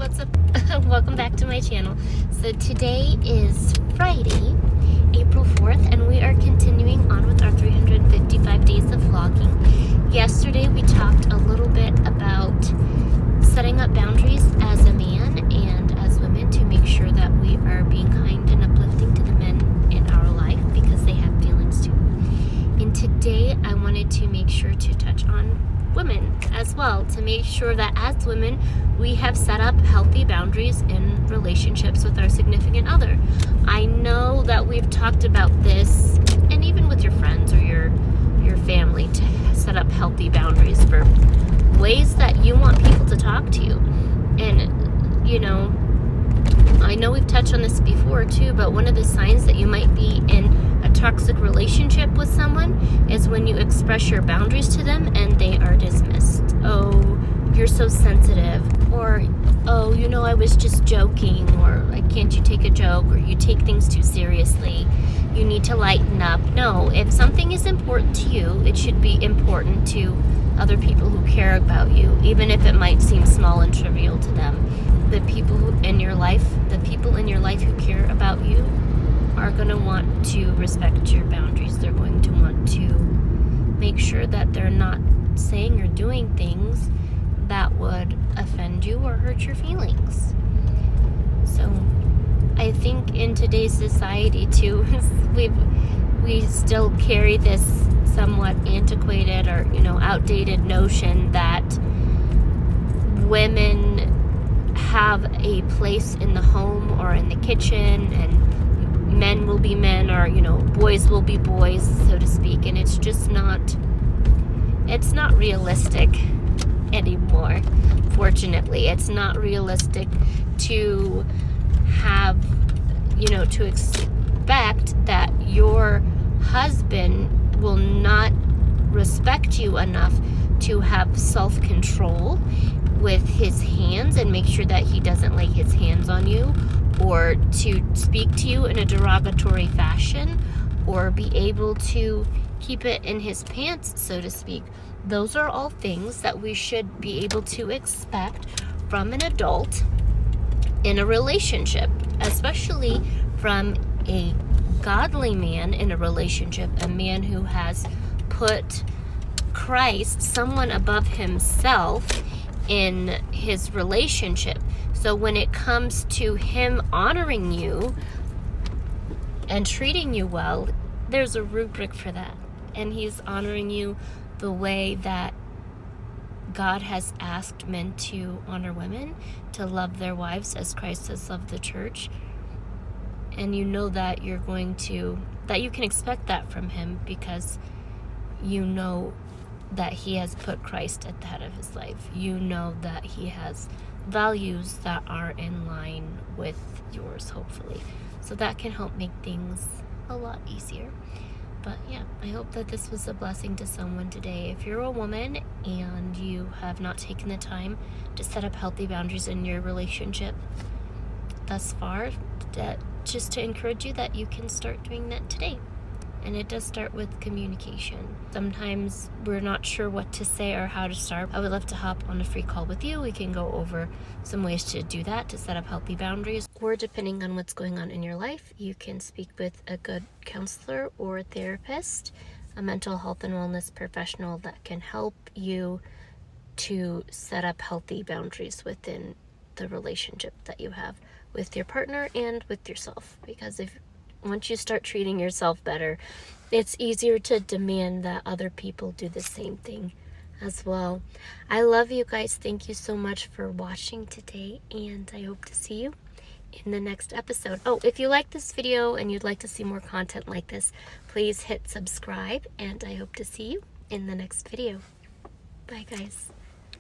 what's up? Welcome back to my channel. So today is Friday, April 4th, and we are continuing on with our 355 days of vlogging. Yesterday we talked a little bit about setting up boundaries as a man and as women to make sure that we are being kind and uplifting to the men in our life because they have feelings too. And today I wanted to make sure to touch on women as well, to make sure that as women we have set up healthy boundaries in relationships with our significant other. I know that we've talked about this, and even with your friends or your family, to set up healthy boundaries for ways that you want people to talk to you. And you know, I know we've touched on this before too, but one of the signs that you might be in a toxic relationship with someone is when you express your boundaries to them and they are dismissed. Oh, you're so sensitive, or oh, you know, I was just joking, or like, can't you take a joke, or you take things too seriously, you need to lighten up. No, if something is important to you, it should be important to other people who care about you, even if it might seem small and trivial to them. The people in your life who care about you are going to want to respect your boundaries. They're going to want to make sure that they're not saying or doing things that would offend you or hurt your feelings. So I think in today's society too, we still carry this somewhat antiquated or, you know, outdated notion that women have a place in the home or in the kitchen, and men will be men, or, you know, boys will be boys, so to speak. And it's just not realistic anymore. Fortunately, it's not realistic to have, you know, to expect that your husband will not respect you enough to have self-control with his hands and make sure that he doesn't lay his hands on you, or to speak to you in a derogatory fashion, or be able to keep it in his pants, so to speak. Those are all things that we should be able to expect from an adult in a relationship, especially from a godly man in a relationship, a man who has put Christ, someone above himself, in his relationship. So when it comes to him honoring you and treating you well, there's a rubric for that, and he's honoring you the way that God has asked men to honor women, to love their wives as Christ has loved the church. And you know that that you can expect that from him, because you know that he has put Christ at the head of his life. You know that he has values that are in line with yours, hopefully. So that can help make things a lot easier. But yeah, I hope that this was a blessing to someone today. If you're a woman and you have not taken the time to set up healthy boundaries in your relationship thus far, that just to encourage you that you can start doing that today. And it does start with communication. Sometimes we're not sure what to say or how to start. I would love to hop on a free call with you. We can go over some ways to do that, to set up healthy boundaries. Or depending on what's going on in your life, you can speak with a good counselor or a therapist, a mental health and wellness professional that can help you to set up healthy boundaries within the relationship that you have with your partner and with yourself. Because once you start treating yourself better, it's easier to demand that other people do the same thing as well. I love you guys. Thank you so much for watching today, and I hope to see you in the next episode. Oh, if you like this video and you'd like to see more content like this, please hit subscribe, and I hope to see you in the next video. Bye, guys.